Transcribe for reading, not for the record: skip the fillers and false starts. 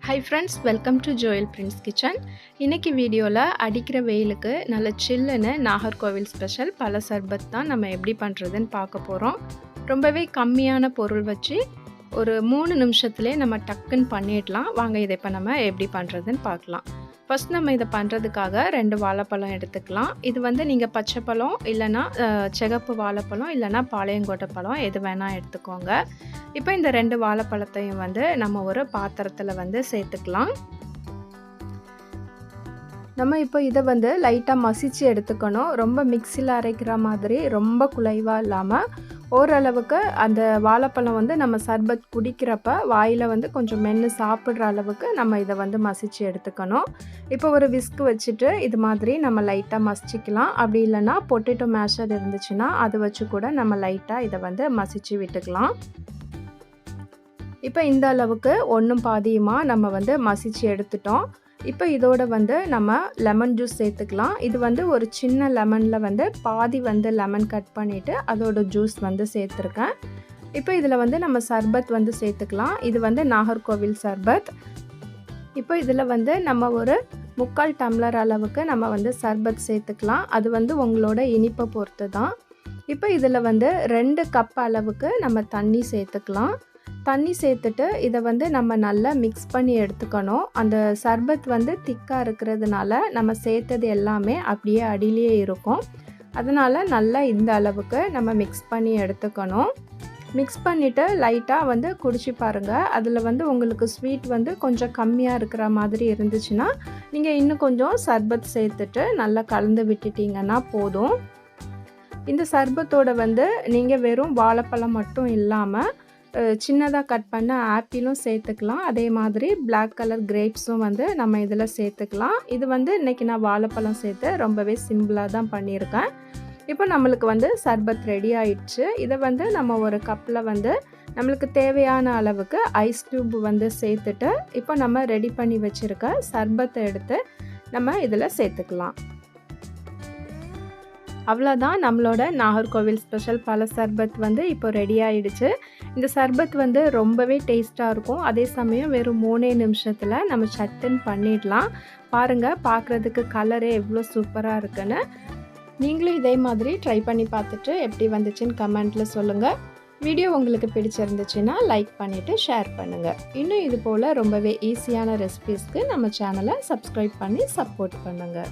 Hi friends, welcome to Joel Prince Kitchen. இன்னைக்கு வீடியோல அடிக்கிற வெயிலுக்கு நல்ல சில்லுன்னு நாகர்கோவில் ஸ்பெஷல் பல சர்பத் தான் நம்ம எப்படி பண்ணுறதுன்னு பார்க்க போகிறோம். ரொம்பவே கம்மியான பொருள் வச்சு ஒரு 3 நிமிஷத்துலேயே நம்ம டக்குன்னு பண்ணிடலாம். வாங்க இதை இப்போ நம்ம எப்படி பண்ணுறதுன்னு பார்க்கலாம். ஃபஸ்ட் நம்ம இதை பண்ணுறதுக்காக 2 வாழைப்பழம் எடுத்துக்கலாம். இது வந்து நீங்கள் பச்சை பழம் இல்லைன்னா சிகப்பு வாழைப்பழம் இல்லைன்னா பாளையங்கோட்டை பழம் எது வேணால் எடுத்துக்கோங்க. இப்போ இந்த 2 வாழைப்பழத்தையும் வந்து நம்ம ஒரு பாத்திரத்தில் வந்து சேர்த்துக்கலாம். நம்ம இப்போ இதை வந்து லைட்டாக மசிச்சு எடுத்துக்கணும். ரொம்ப மிக்சியில் அரைக்கிற மாதிரி ரொம்ப குலைவாக இல்லாமல் ஓரளவுக்கு அந்த வாழைப்பழம் வந்து நம்ம சர்பத் குடிக்கிறப்ப வாயில் வந்து கொஞ்சம் மென்று சாப்பிட்ற அளவுக்கு நம்ம இதை வந்து மசிச்சு எடுத்துக்கணும். இப்போ ஒரு விஸ்க் வச்சுட்டு இது மாதிரி நம்ம லைட்டாக மசிச்சிக்கலாம். அப்படி இல்லைன்னா பொட்டேட்டோ மேஷர் இருந்துச்சுன்னா அதை வச்சு கூட நம்ம லைட்டாக இதை வந்து மசிச்சு விட்டுக்கலாம். இப்போ இந்த அளவுக்கு ஒன்றும் பாதியுமாக நம்ம வந்து மசிச்சு எடுத்துட்டோம். இப்போ இதோட வந்து நம்ம லெமன் ஜூஸ் சேர்த்துக்கலாம். இது வந்து ஒரு சின்ன லெமனில் வந்து பாதி வந்து லெமன் கட் பண்ணிவிட்டு அதோட ஜூஸ் வந்து சேர்த்துருக்கேன். இப்போ இதில் வந்து நம்ம சர்பத் வந்து சேர்த்துக்கலாம். இது வந்து நாகர்கோவில் சர்பத். இப்போ இதில் வந்து நம்ம ஒரு 3/4 டம்ளர் அளவுக்கு நம்ம வந்து சர்பத் சேர்த்துக்கலாம். அது வந்து உங்களோட இனிப்பை பொறுத்து தான். இப்போ இதில் வந்து 2 கப் அளவுக்கு நம்ம தண்ணி சேர்த்துக்கலாம். தண்ணி சேர்த்துட்டு இதை வந்து நம்ம நல்லா மிக்ஸ் பண்ணி எடுத்துக்கணும். அந்த சர்பத் வந்து திக்காக இருக்கிறதுனால நம்ம சேர்த்தது எல்லாமே அப்படியே அடியிலேயே இருக்கும். அதனால் நல்லா இந்த அளவுக்கு நம்ம மிக்ஸ் பண்ணி எடுத்துக்கணும். மிக்ஸ் பண்ணிவிட்டு லைட்டாக வந்து குடிச்சு பாருங்கள். அதில் வந்து உங்களுக்கு ஸ்வீட் வந்து கொஞ்சம் கம்மியாக இருக்கிற மாதிரி இருந்துச்சுன்னா நீங்கள் இன்னும் கொஞ்சம் சர்பத் சேர்த்துட்டு நல்லா கலந்து விட்டுட்டிங்கன்னா போதும். இந்த சர்பத்தோட வந்து நீங்கள் வெறும் வாழைப்பழம் மட்டும் இல்லாமல் சின்னதாக கட் பண்ண ஆப்பிளும் சேர்த்துக்கலாம். அதே மாதிரி பிளாக் கலர் கிரேப்ஸும் வந்து நம்ம இதில் சேர்த்துக்கலாம். இது வந்து இன்றைக்கி நான் வாழைப்பழம் சேர்த்து ரொம்பவே சிம்பிளாக தான் பண்ணியிருக்கேன். இப்போ நம்மளுக்கு வந்து சர்பத் ரெடி ஆயிடுச்சு. இதை வந்து நம்ம ஒரு கப்பில் வந்து நம்மளுக்கு தேவையான அளவுக்கு ஐஸ் க்யூப் வந்து சேர்த்துட்டு இப்போ நம்ம ரெடி பண்ணி வச்சுருக்க சர்பத்தை எடுத்து நம்ம இதில் சேர்த்துக்கலாம். அவ்வளோதான், நம்மளோட நாகர்கோவில் ஸ்பெஷல் பல சர்பத் வந்து இப்போ ரெடி ஆகிடுச்சு. இந்த சர்பத் வந்து ரொம்பவே டேஸ்ட்டாக இருக்கும். அதே சமயம் வெறும் 3 நிமிஷத்தில் நம்ம சட்டுன்னு பண்ணிடலாம். பாருங்கள், பார்க்குறதுக்கு கலரே எவ்வளோ சூப்பராக இருக்குன்னு. நீங்களும் இதே மாதிரி ட்ரை பண்ணி பார்த்துட்டு எப்படி வந்துச்சுன்னு கமெண்ட்டில் சொல்லுங்கள். வீடியோ உங்களுக்கு பிடிச்சிருந்துச்சுன்னா லைக் பண்ணிவிட்டு ஷேர் பண்ணுங்கள். இன்னும் இது போல் ரொம்பவே ஈஸியான ரெசிபீஸ்க்கு நம்ம சேனலை சப்ஸ்கிரைப் பண்ணி சப்போர்ட் பண்ணுங்கள்.